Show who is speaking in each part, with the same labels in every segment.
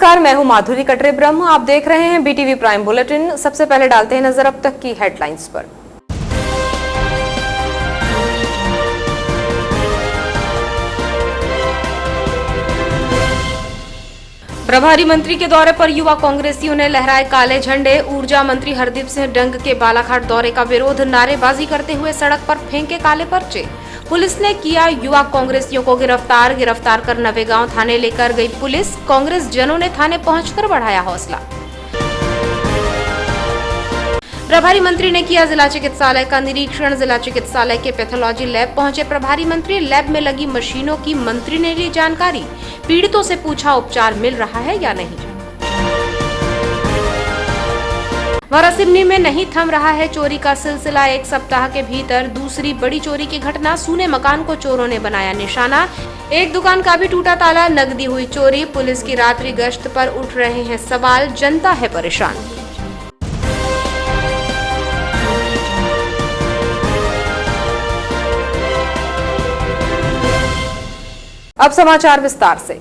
Speaker 1: नमस्कार, मैं हूं माधुरी कटरे ब्रह्म। आप देख रहे हैं बीटीवी प्राइम बुलेटिन। सबसे पहले डालते हैं नजर अब तक की हेडलाइंस पर। प्रभारी मंत्री के दौरे पर युवा कांग्रेसियों ने लहराए काले झंडे। ऊर्जा मंत्री हरदीप सिंह डंग के बालाघाट दौरे का विरोध, नारेबाजी करते हुए सड़क पर फेंके काले पर्चे। पुलिस ने किया युवा कांग्रेसियों को गिरफ्तार कर नवेगांव थाने लेकर गई पुलिस। कांग्रेस जनों ने थाने पहुंचकर बढ़ाया हौसला। प्रभारी मंत्री ने किया जिला चिकित्सालय का निरीक्षण। जिला चिकित्सालय के पैथोलॉजी लैब पहुंचे प्रभारी मंत्री। लैब में लगी मशीनों की मंत्री ने ली जानकारी। पीड़ितों से पूछा उपचार मिल रहा है या नहीं। वारासिवनी में नहीं थम रहा है चोरी का सिलसिला। एक सप्ताह के भीतर दूसरी बड़ी चोरी की घटना। सूने मकान को चोरों ने बनाया निशाना। एक दुकान का भी टूटा ताला, नकदी हुई चोरी। पुलिस की रात्रि गश्त पर उठ रहे हैं सवाल, जनता है परेशान। अब समाचार विस्तार से।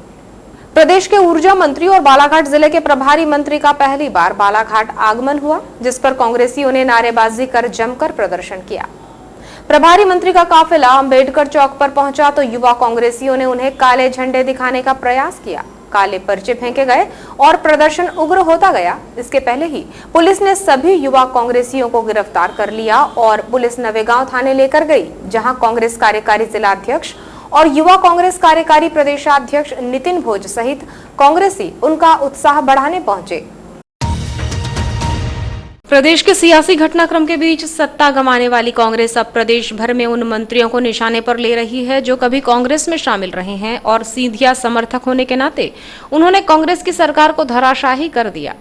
Speaker 1: प्रदेश के ऊर्जा मंत्री और बालाघाट जिले के प्रभारी मंत्री का पहली बार बालाघाट आगमन हुआ, जिस पर कांग्रेसियों ने नारेबाजी कर जमकर प्रदर्शन किया। प्रभारी मंत्री का काफिला अंबेडकर चौक पर पहुंचा तो युवा कांग्रेसियों ने उन्हें काले झंडे दिखाने का प्रयास किया। काले पर्चे फेंके गए और प्रदर्शन उग्र होता गया। इसके पहले ही पुलिस ने सभी युवा कांग्रेसियों को गिरफ्तार कर लिया और पुलिस नवेगांव थाने लेकर गई, जहां कांग्रेस कार्यकारी जिला अध्यक्ष और युवा कांग्रेस कार्यकारी प्रदेशाध्यक्ष नितिन भोज सहित कांग्रेसी उनका उत्साह बढ़ाने पहुंचे। प्रदेश के सियासी घटनाक्रम के बीच सत्ता गंवाने वाली कांग्रेस अब प्रदेश भर में उन मंत्रियों को निशाने पर ले रही है जो कभी कांग्रेस में शामिल रहे हैं और सीधिया समर्थक होने के नाते उन्होंने कांग्रेस की सरकार को धराशाही कर दिया।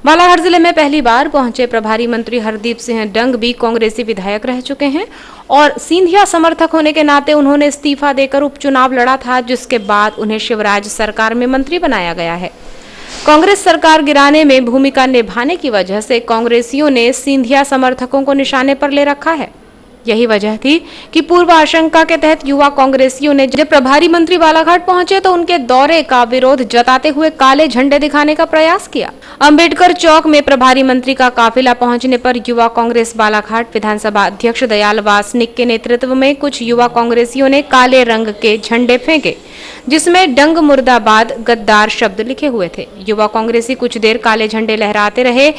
Speaker 1: बालाघाट जिले में पहली बार पहुंचे प्रभारी मंत्री हरदीप सिंह डंग भी कांग्रेसी विधायक रह चुके हैं और सिंधिया समर्थक होने के नाते उन्होंने इस्तीफा देकर उपचुनाव लड़ा था, जिसके बाद उन्हें शिवराज सरकार में मंत्री बनाया गया है। कांग्रेस सरकार गिराने में भूमिका निभाने की वजह से कांग्रेसियों ने सिंधिया समर्थकों को निशाने पर ले रखा है। यही वजह थी कि पूर्व आशंका के तहत युवा कांग्रेसियों ने जब प्रभारी मंत्री बालाघाट पहुंचे तो उनके दौरे का विरोध जताते हुए काले झंडे दिखाने का प्रयास किया। अंबेडकर चौक में प्रभारी मंत्री का काफिला पहुंचने पर युवा कांग्रेस बालाघाट विधानसभा अध्यक्ष दयाल वासनिक के नेतृत्व में कुछ युवा कांग्रेसियों ने काले रंग के झंडे फेंके, जिसमें डंग मुर्दाबाद गद्दार शब्द लिखे हुए थे। युवा कांग्रेसी कुछ देर काले झंडे लहराते रहे,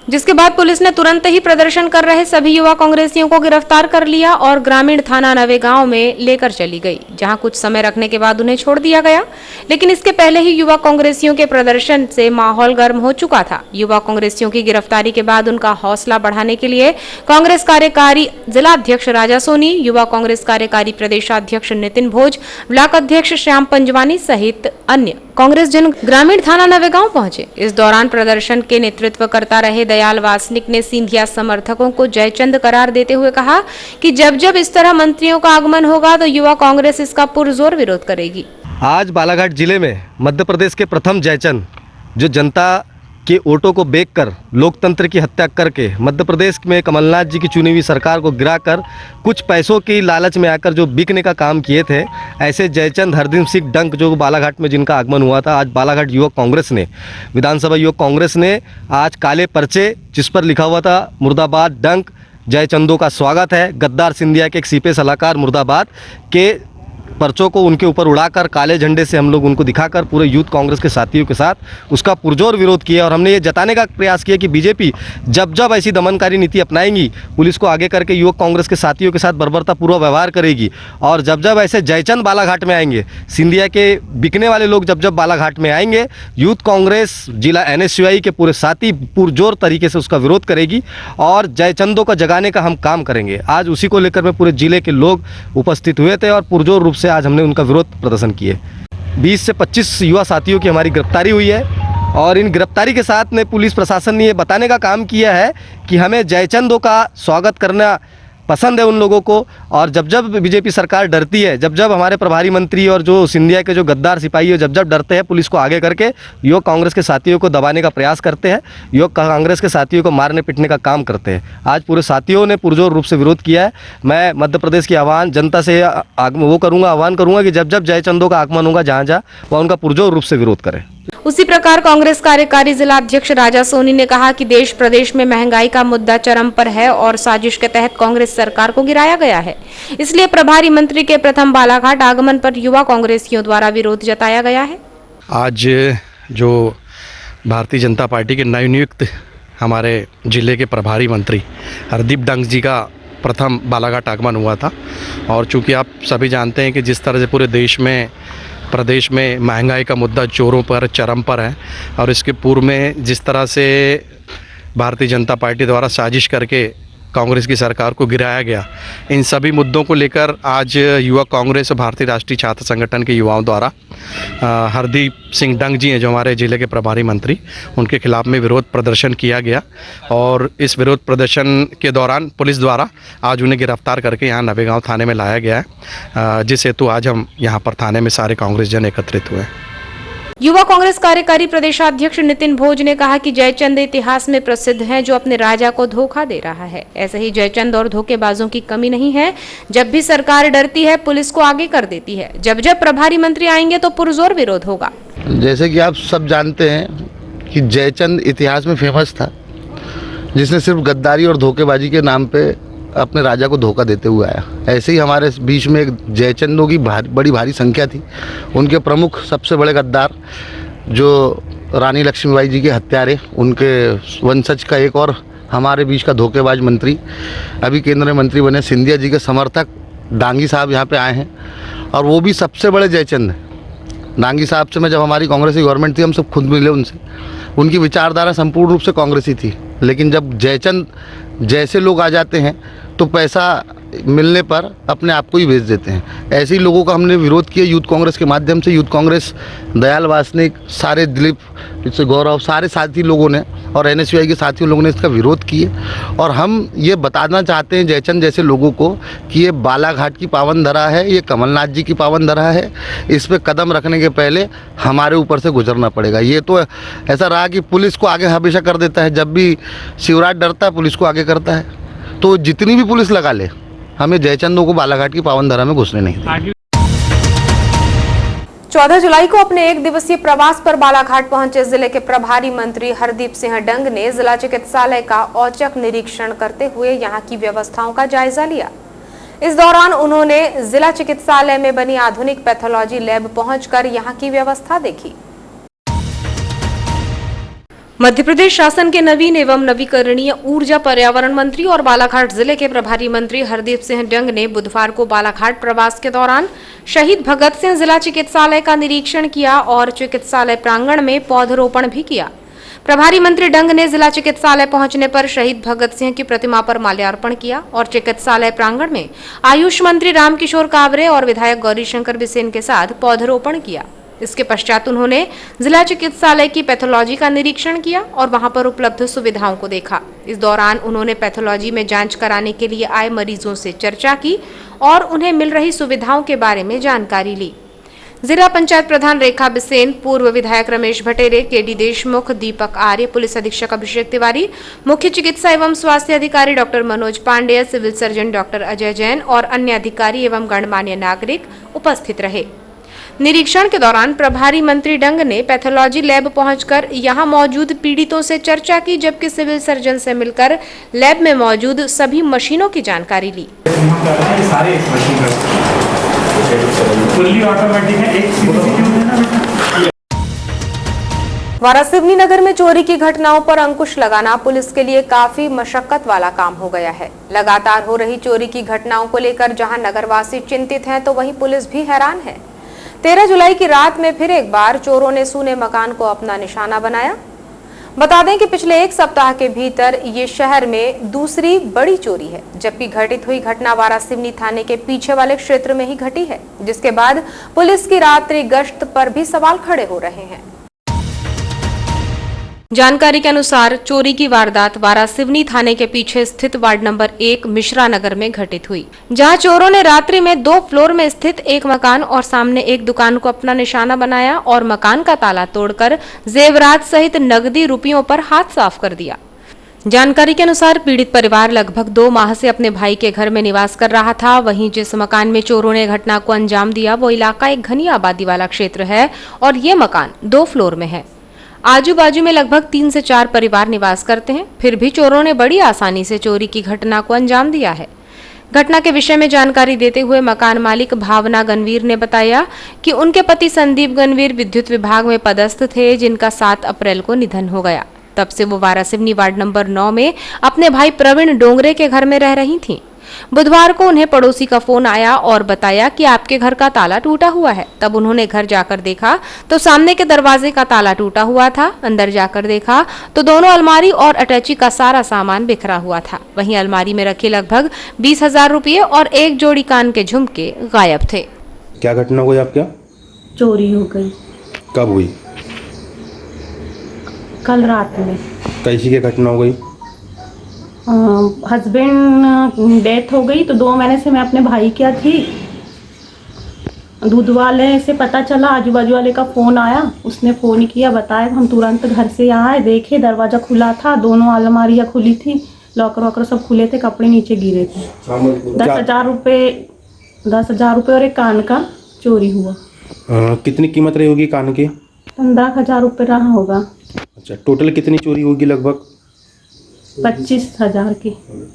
Speaker 1: जिसके बाद पुलिस ने तुरंत ही प्रदर्शन कर रहे सभी युवा कांग्रेसियों को गिरफ्तार कर लिया और ग्रामीण थाना नवेगांव में लेकर चली गई, जहां कुछ समय रखने के बाद उन्हें छोड़ दिया गया। लेकिन इसके पहले ही युवा कांग्रेसियों के प्रदर्शन से माहौल गर्म हो चुका था। युवा कांग्रेसियों की गिरफ्तारी के बाद उनका हौसला बढ़ाने के लिए कांग्रेस कार्यकारी जिला अध्यक्ष राजा सोनी, युवा कांग्रेस कार्यकारी प्रदेशाध्यक्ष नितिन भोज, ब्लॉक अध्यक्ष श्याम पंजवानी सहित अन्य कांग्रेस जन ग्रामीण थाना नवेगांव पहुंचे। इस दौरान प्रदर्शन के नेतृत्व करता रहे दयाल वासनिक ने सिंधिया समर्थकों को जयचंद करार देते हुए कहा कि जब जब इस तरह मंत्रियों का आगमन होगा तो युवा कांग्रेस इसका पुरजोर विरोध करेगी।
Speaker 2: आज बालाघाट जिले में मध्य प्रदेश के प्रथम जयचंद, जो जनता के वोटों को बेचकर लोकतंत्र की हत्या करके मध्य प्रदेश में कमलनाथ जी की चुनी हुई सरकार को गिराकर कुछ पैसों की लालच में आकर जो बिकने का काम किए थे, ऐसे जयचंद हरदीप सिंह डंग जो बालाघाट में जिनका आगमन हुआ था, आज बालाघाट युवक कांग्रेस ने, विधानसभा युवक कांग्रेस ने आज काले पर्चे जिस पर लिखा हुआ था मुर्दाबाद डंग, जयचंदों का स्वागत है, गद्दार सिंधिया के एक सीपे सलाहकार मुर्दाबाद के पर्चों को उनके ऊपर उड़ाकर काले झंडे से हम लोग उनको दिखाकर पूरे यूथ कांग्रेस के साथियों के साथ उसका पुरजोर विरोध किया। और हमने ये जताने का प्रयास किया कि बीजेपी जब जब ऐसी दमनकारी नीति अपनाएंगी, पुलिस को आगे करके युवक कांग्रेस के साथियों के साथ बर्बरतापूर्वक व्यवहार करेगी। और जब जब ऐसे जयचंद बालाघाट में आएंगे, सिंधिया के बिकने वाले लोग जब जब बालाघाट में आएंगे, यूथ कांग्रेस जिला NSUI के पूरे साथी पुरजोर तरीके से उसका विरोध करेगी और जयचंदों का जगाने का हम काम करेंगे। आज उसी को लेकर में पूरे जिले के लोग उपस्थित हुए थे और पुरजोर रूप से आज हमने उनका विरोध प्रदर्शन किए। 20 से 25 युवा साथियों की हमारी गिरफ्तारी हुई है और इन गिरफ्तारी के साथ में पुलिस प्रशासन ने ये बताने का काम किया है कि हमें जयचंदों का स्वागत करना पसंद है उन लोगों को। और जब जब बीजेपी सरकार डरती है, जब जब हमारे प्रभारी मंत्री और जो सिंधिया के जो गद्दार सिपाही है जब जब डरते हैं, पुलिस को आगे करके युवक कांग्रेस के साथियों को दबाने का प्रयास करते हैं, युवक कांग्रेस के साथियों को मारने पीटने का काम करते हैं। आज पूरे साथियों ने पुरजोर रूप से विरोध किया है। मैं मध्य प्रदेश की जनता से आह्वान करूँगा कि जब जब जयचंदों का आगमन होगा जहाँ जहाँ वह उनका पुरजोर रूप से विरोध करें।
Speaker 1: उसी प्रकार कांग्रेस कार्यकारी जिला अध्यक्ष राजा सोनी ने कहा कि देश प्रदेश में महंगाई का मुद्दा चरम पर है और साजिश के तहत कांग्रेस सरकार को गिराया गया है। इसलिए प्रभारी मंत्री के प्रथम बालाघाट आगमन पर युवा कांग्रेसियों द्वारा विरोध जताया गया है।
Speaker 3: आज जो भारतीय जनता पार्टी के नवनियुक्त हमारे जिले के प्रभारी मंत्री हरदीप डंग जी का प्रथम बालाघाट आगमन हुआ था, और चूंकि आप सभी जानते हैं कि जिस तरह से पूरे देश में प्रदेश में महंगाई का मुद्दा जोरों पर चरम पर है, और इसके पूर्व में जिस तरह से भारतीय जनता पार्टी द्वारा साजिश करके कांग्रेस की सरकार को गिराया गया, इन सभी मुद्दों को लेकर आज युवा कांग्रेस और भारतीय राष्ट्रीय छात्र संगठन के युवाओं द्वारा हरदीप सिंह डंग जी हैं जो हमारे ज़िले के प्रभारी मंत्री, उनके खिलाफ में विरोध प्रदर्शन किया गया। और इस विरोध प्रदर्शन के दौरान पुलिस द्वारा आज उन्हें गिरफ्तार करके यहाँ नवेगांव थाने में लाया गया है, जिस हेतु आज हम यहाँ पर थाने में सारे कांग्रेस जन एकत्रित हुए हैं।
Speaker 1: युवा कांग्रेस कार्यकारी प्रदेशाध्यक्ष नितिन भोज ने कहा कि जयचंद इतिहास में प्रसिद्ध हैं जो अपने राजा को धोखा दे रहा है। ऐसे ही जयचंद और धोखेबाजों की कमी नहीं है। जब भी सरकार डरती है पुलिस को आगे कर देती है। जब जब प्रभारी मंत्री आएंगे तो पुरजोर विरोध होगा।
Speaker 4: जैसे कि आप सब जानते हैं कि जयचंद इतिहास में फेमस था, जिसने सिर्फ गद्दारी और धोखेबाजी के नाम पे अपने राजा को धोखा देते हुए आया। ऐसे ही हमारे बीच में एक जयचंदों की बड़ी भारी संख्या थी। उनके प्रमुख सबसे बड़े गद्दार जो रानी लक्ष्मीबाई जी के हत्यारे, उनके वंशज का एक और हमारे बीच का धोखेबाज मंत्री, अभी केंद्रीय मंत्री बने सिंधिया जी के समर्थक डांगी साहब यहाँ पे आए हैं, और वो भी सबसे बड़े जयचंद हैं। डांगी साहब से मैं जब हमारी कांग्रेस की गवर्नमेंट थी हम सब खुद मिले उनसे। उनकी विचारधारा संपूर्ण रूप से कांग्रेसी थी, लेकिन जब जयचंद जैसे लोग आ जाते हैं तो पैसा मिलने पर अपने आप को ही बेच देते हैं। ऐसे ही लोगों का हमने विरोध किया यूथ कांग्रेस के माध्यम से। यूथ कांग्रेस दयाल वासनिक, सारे दिलीप, इससे गौरव, सारे साथी लोगों ने और एनएसयूआई के साथियों लोगों ने इसका विरोध किए। और हम ये बताना चाहते हैं जयचंद जैसे लोगों को कि ये बालाघाट की पावन धरा है, ये कमलनाथ जी की पावन धरा है। इस पर कदम रखने के पहले हमारे ऊपर से गुजरना पड़ेगा। ये तो ऐसा रहा कि पुलिस को आगे हमेशा कर देता है। जब भी शिवराज डरता है पुलिस को आगे करता है। तो जितनी भी पुलिस लगा ले, हमें जयचंदों को बालाघाट की पावन धरा में घुसने नहीं देंगे।
Speaker 1: 14 जुलाई को अपने एक दिवसीय प्रवास पर बालाघाट पहुंचे जिले के प्रभारी मंत्री हरदीप सिंह डंग ने जिला चिकित्सालय का औचक निरीक्षण करते हुए यहां की व्यवस्थाओं का जायजा लिया। इस दौरान उन्होंने जिला चिकित्सालय में बनी आधुनिक पैथोलॉजी लैब पहुंचकर यहां की व्यवस्था देखी। मध्य प्रदेश शासन के नवीन एवं नवीकरणीय ऊर्जा पर्यावरण मंत्री और बालाघाट जिले के प्रभारी मंत्री हरदीप सिंह डंग ने बुधवार को बालाघाट प्रवास के दौरान शहीद भगत सिंह जिला चिकित्सालय का निरीक्षण किया और चिकित्सालय प्रांगण में पौधरोपण भी किया। प्रभारी मंत्री डंग ने जिला चिकित्सालय पहुंचने पर शहीद भगत सिंह की प्रतिमा पर माल्यार्पण किया और चिकित्सालय प्रांगण में आयुष मंत्री रामकिशोर कावरे और विधायक गौरीशंकर बिसेन के साथ पौधरोपण किया। इसके पश्चात उन्होंने जिला चिकित्सालय की पैथोलॉजी का निरीक्षण किया और वहां पर उपलब्ध सुविधाओं को देखा। इस दौरान उन्होंने पैथोलॉजी में जांच कराने के लिए आए मरीजों से चर्चा की और उन्हें मिल रही सुविधाओं के बारे में जानकारी ली। जिला पंचायत प्रधान रेखा बिसेन, पूर्व विधायक रमेश भटेरे, केडी देशमुख, दीपक आर्य, पुलिस अधीक्षक अभिषेक तिवारी, मुख्य चिकित्सा एवं स्वास्थ्य अधिकारी doctor Manoj Pandey, civil surgeon doctor Ajay Jain और अन्य अधिकारी एवं गणमान्य नागरिक उपस्थित रहे। निरीक्षण के दौरान प्रभारी मंत्री डंग ने पैथोलॉजी लैब पहुंचकर यहां मौजूद पीड़ितों से चर्चा की, जबकि सिविल सर्जन से मिलकर लैब में मौजूद सभी मशीनों की जानकारी ली। वारासिवनी नगर में चोरी की घटनाओं पर अंकुश लगाना पुलिस के लिए काफी मशक्कत वाला काम हो गया है। लगातार हो रही चोरी की घटनाओं को लेकर जहां नगरवासी चिंतित हैं, तो वहीं पुलिस भी हैरान है। 13 जुलाई की रात में फिर एक बार चोरों ने सूने मकान को अपना निशाना बनाया। बता दें कि पिछले एक सप्ताह के भीतर ये शहर में दूसरी बड़ी चोरी है, जबकि घटित हुई घटना वारासिवनी थाने के पीछे वाले क्षेत्र में ही घटी है, जिसके बाद पुलिस की रात्रि गश्त पर भी सवाल खड़े हो रहे हैं। जानकारी के अनुसार चोरी की वारदात वारासिवनी थाने के पीछे स्थित वार्ड नंबर 1 मिश्रा नगर में घटित हुई, जहां चोरों ने रात्रि में 2 फ्लोर में स्थित एक मकान और सामने एक दुकान को अपना निशाना बनाया और मकान का ताला तोड़कर जेवरात सहित नकदी रुपयों पर हाथ साफ कर दिया। जानकारी के अनुसार पीड़ित परिवार लगभग 2 माह से अपने भाई के घर में निवास कर रहा था। वहीं जिस मकान में चोरों ने घटना को अंजाम दिया वो इलाका एक घनी आबादी वाला क्षेत्र है और ये मकान 2 फ्लोर में है। आजू बाजू में लगभग 3 से 4 परिवार निवास करते हैं। फिर भी चोरों ने बड़ी आसानी से चोरी की घटना को अंजाम दिया है। घटना के विषय में जानकारी देते हुए मकान मालिक भावना गणवीर ने बताया कि उनके पति संदीप गणवीर विद्युत विभाग में पदस्थ थे, जिनका 7 अप्रैल को निधन हो गया। तब से वो वारासिवनी वार्ड नंबर 9 में अपने भाई प्रवीण डोंगरे के घर में रह रही थीं। बुधवार को उन्हें पड़ोसी का फोन आया और बताया कि आपके घर का ताला टूटा हुआ है। तब उन्होंने घर जाकर देखा तो सामने के दरवाजे का ताला टूटा हुआ था। अंदर जाकर देखा तो दोनों अलमारी और अटैची का सारा सामान बिखरा हुआ था। वहीं अलमारी में रखे लगभग 20,000 रुपये और एक जोड़ी कान के झुमके गायब थे।
Speaker 5: क्या घटना हुई आपके यहाँ?
Speaker 6: चोरी हो गई
Speaker 5: कब हुई?
Speaker 6: कल रात में।
Speaker 5: कैसी की घटना हो गई?
Speaker 6: हस्बैंड डेथ हो गई तो 2 महीने से मैं अपने भाई क्या थी। दूध वाले से पता चला, आजू बाजू वाले का फ़ोन आया, उसने फ़ोन किया, बताया। हम तुरंत घर से आए, देखे दरवाज़ा खुला था, दोनों अलमारियाँ खुली थी, लॉकर वॉकर सब खुले थे, कपड़े नीचे गिरे थे। 10,000 रुपये और एक कान का चोरी हुआ।
Speaker 5: कितनी कीमत रही होगी कान की?
Speaker 6: 15,000 रुपये रहा होगा।
Speaker 5: अच्छा, टोटल कितनी चोरी होगी? लगभग
Speaker 6: 25,000 की।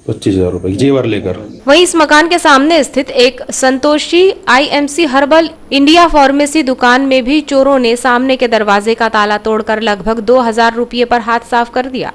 Speaker 5: 25,000 रुपये जेवर लेकर।
Speaker 1: वहीं इस मकान के सामने स्थित एक Santoshi IMC herbal India pharmacy दुकान में भी चोरों ने सामने के दरवाजे का ताला तोड़कर लगभग 2,000 रुपये पर हाथ साफ कर दिया।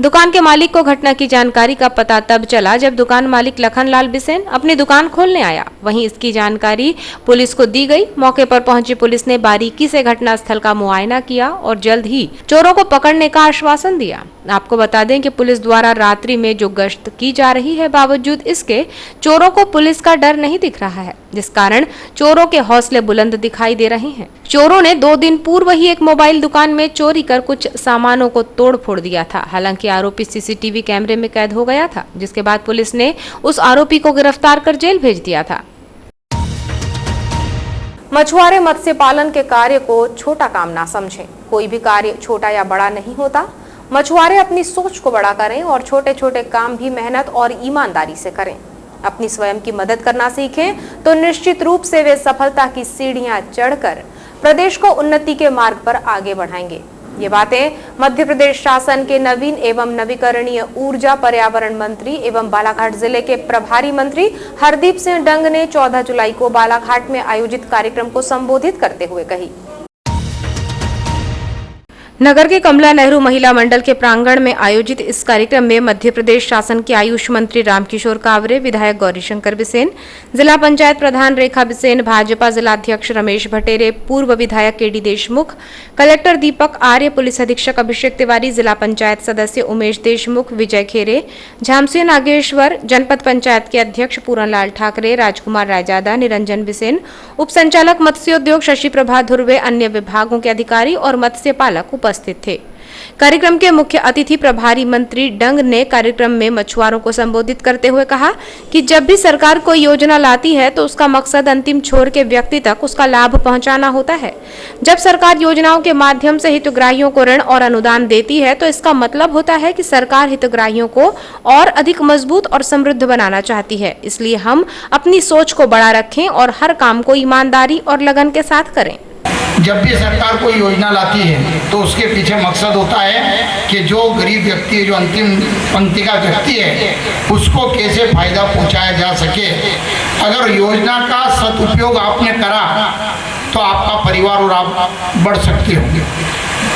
Speaker 1: दुकान के मालिक को घटना की जानकारी का पता तब चला जब दुकान मालिक लखनलाल बिसेन अपनी दुकान खोलने आया। वहीं इसकी जानकारी पुलिस को दी गई। मौके पर पहुंची पुलिस ने बारीकी से घटनास्थल का मुआयना किया और जल्द ही चोरों को पकड़ने का आश्वासन दिया। आपको बता दें कि पुलिस द्वारा रात्रि में जो गश्त की जा रही है, बावजूद इसके चोरों को पुलिस का डर नहीं दिख रहा है, जिस कारण चोरों के हौसले बुलंद दिखाई दे रहे हैं। चोरों ने 2 दिन पूर्व ही एक मोबाइल दुकान में चोरी कर कुछ सामानों को तोड़ फोड़ दिया था। हालांकि आरोपी CCTV कैमरे में कैद हो गया था, जिसके बाद पुलिस ने उस आरोपी को गिरफ्तार कर जेल भेज दिया था। मछुआरे मत्स्य पालन के कार्य को छोटा काम ना समझें। कोई भी कार्य छोटा या बड़ा नहीं होता। मछुआरे अपनी सोच को बड़ा करें और छोटे छोटे काम भी मेहनत और ईमानदारी से करें। अपनी स्वयं की मदद करना सीखें तो निश्चित रूप से वे सफलता की सीढ़ियां चढ़कर प्रदेश को उन्नति के मार्ग पर आगे बढ़ाएंगे। ये बातें मध्य प्रदेश शासन के नवीन एवं नवीकरणीय ऊर्जा पर्यावरण मंत्री एवं बालाघाट जिले के प्रभारी मंत्री हरदीप सिंह डंग ने 14 जुलाई को बालाघाट में आयोजित कार्यक्रम को संबोधित करते हुए कही। नगर के कमला नेहरू महिला मंडल के प्रांगण में आयोजित इस कार्यक्रम में मध्य प्रदेश शासन के आयुष मंत्री रामकिशोर कावरे, विधायक गौरीशंकर बिसेन, जिला पंचायत प्रधान रेखा बिसेन, भाजपा जिलाध्यक्ष रमेश भटेरे, पूर्व विधायक KD देशमुख, कलेक्टर दीपक आर्य, पुलिस अधीक्षक अभिषेक तिवारी, जिला पंचायत सदस्य उमेश देशमुख, विजय खेरे, झांसी नागेश्वर, जनपद पंचायत के अध्यक्ष पूरनलाल ठाकरे, राजकुमार रायजादा, निरंजन बिसेन, उप संचालक मत्स्योद्योग शशि प्रभा धुर्वे, अन्य विभागों के अधिकारी और मत्स्य पालक उपस्थित थे। कार्यक्रम के मुख्य अतिथि प्रभारी मंत्री डंग ने कार्यक्रम में मछुआरों को संबोधित करते हुए कहा कि जब भी सरकार कोई योजना लाती है तो उसका मकसद अंतिम छोर के व्यक्ति तक उसका लाभ पहुंचाना होता है। जब सरकार योजनाओं के माध्यम से हितग्राहियों को ऋण और अनुदान देती है तो इसका मतलब होता है कि सरकार हितग्राहियों को और अधिक मजबूत और समृद्ध बनाना चाहती है। इसलिए हम अपनी सोच को बड़ा रखें और हर काम को ईमानदारी और लगन के साथ करें।
Speaker 7: जब भी सरकार कोई योजना लाती है तो उसके पीछे मकसद होता है कि जो गरीब व्यक्ति है, जो अंतिम पंक्ति का व्यक्ति है, उसको कैसे फायदा पहुंचाया जा सके। अगर योजना का सदुपयोग आपने करा तो आपका परिवार और आप बढ़ सकते हो।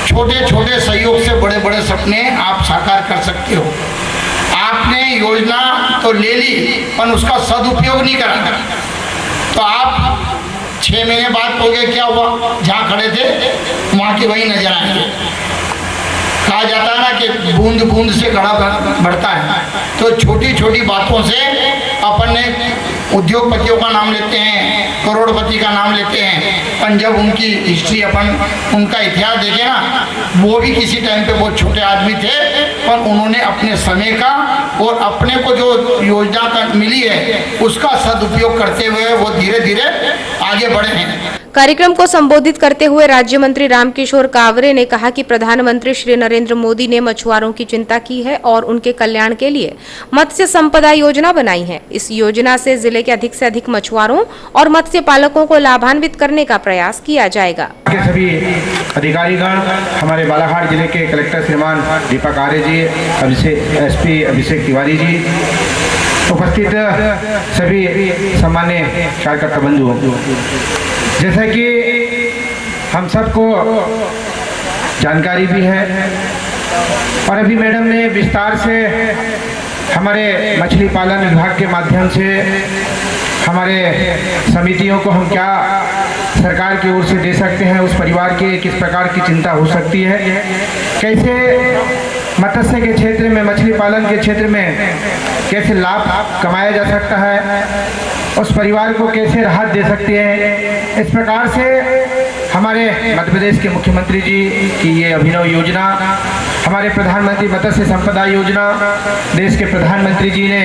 Speaker 7: छोटे छोटे सहयोग से बड़े बड़े सपने आप साकार कर सकते हो। आपने योजना तो ले ली पर उसका सदुपयोग नहीं करा तो आप 6 महीने बाद कहोगे क्या हुआ, जहाँ खड़े थे वहाँ की वही नजर आएंगे। कहा जाता है ना कि बूंद बूंद से घड़ा बढ़ता है। तो छोटी छोटी बातों से अपन ने उद्योगपतियों का नाम लेते हैं, करोड़पति का नाम लेते हैं, पर जब उनकी हिस्ट्री अपन उनका इतिहास देखें ना, वो भी किसी टाइम पे बहुत छोटे आदमी थे, पर उन्होंने अपने समय का और अपने को जो योजना का मिली है उसका सदुपयोग करते हुए वो धीरे धीरे आगे बढ़े हैं।
Speaker 1: कार्यक्रम को संबोधित करते हुए राज्य मंत्री रामकिशोर कावरे ने कहा कि प्रधानमंत्री श्री नरेंद्र मोदी ने मछुआरों की चिंता की है और उनके कल्याण के लिए मत्स्य संपदा योजना बनाई है। इस योजना से जिले के अधिक से अधिक मछुआरों और मत्स्य पालकों को लाभान्वित करने का प्रयास किया जाएगा।
Speaker 8: के सभी अधिकारीगण, हमारे बालाघाट जिले के कलेक्टर श्रीमान दीपक आर्य जी, एसपी अभिषेक तिवारी जी, उपस्थित सभी सम्मान्य कार्यकर्ता बंधु, जैसा कि हम सबको जानकारी भी है और अभी मैडम ने विस्तार से हमारे मछली पालन विभाग के माध्यम से हमारे समितियों को हम क्या सरकार की ओर से दे सकते हैं, उस परिवार के किस प्रकार की चिंता हो सकती है, कैसे मत्स्य के क्षेत्र में, मछली पालन के क्षेत्र में कैसे लाभ कमाया जा सकता है, उस परिवार को कैसे राहत दे सकते हैं। इस प्रकार से हमारे मध्य प्रदेश के मुख्यमंत्री जी की ये अभिनव योजना, हमारे प्रधानमंत्री मत्स्य संपदा योजना, देश के प्रधानमंत्री जी ने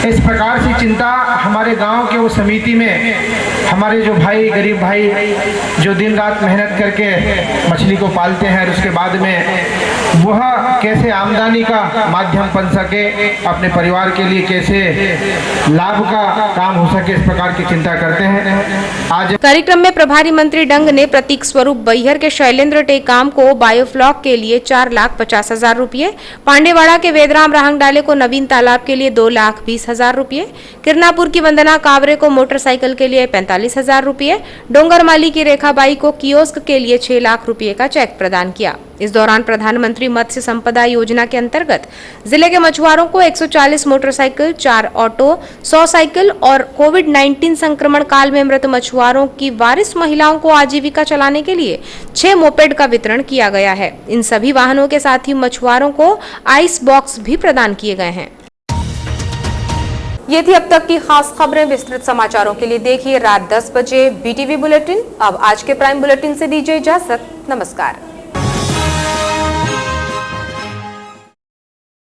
Speaker 8: इस प्रकार से चिंता हमारे गांव के उस समिति में हमारे जो भाई, गरीब भाई जो दिन रात मेहनत करके मछली को पालते हैं और उसके बाद में वह कैसे आमदनी का माध्यम बन सके, अपने परिवार के लिए कैसे लाभ का काम हो सके, इस प्रकार की चिंता करते हैं। आज
Speaker 1: कार्यक्रम में प्रभारी मंत्री डंग ने प्रतीक स्वरूप बैहर के शैलेंद्र टेकाम को बायोफ्लॉक के लिए 4,50,000 रुपये, पांडेवाड़ा के वेदराम राहंगडाले को नवीन तालाब के लिए 2,20,000 रुपये, किरनापुर की वंदना कावरे को मोटरसाइकिल के लिए 45,000 रुपये, डोंगरमाली की रेखाबाई को कियोस्क के लिए 6 लाख रुपये का चेक प्रदान किया। इस दौरान प्रधानमंत्री मत्स्य संपदा योजना के अंतर्गत जिले के मछुआरों को 140 मोटरसाइकिल, 4 ऑटो, 100 साइकिल और कोविड-19 संक्रमण काल में मृत मछुआरों की वारिस महिलाओं को आजीविका चलाने के लिए 6 मोपेड का वितरण किया गया है। इन सभी वाहनों के साथ ही मछुआरों को आइस बॉक्स भी प्रदान किए गए हैं। ये थी अब तक की खास खबरें। विस्तृत समाचारों के लिए देखिए रात 10 बजे BTV बुलेटिन। अब आज के प्राइम बुलेटिन से दीजिए इजाजत। नमस्कार।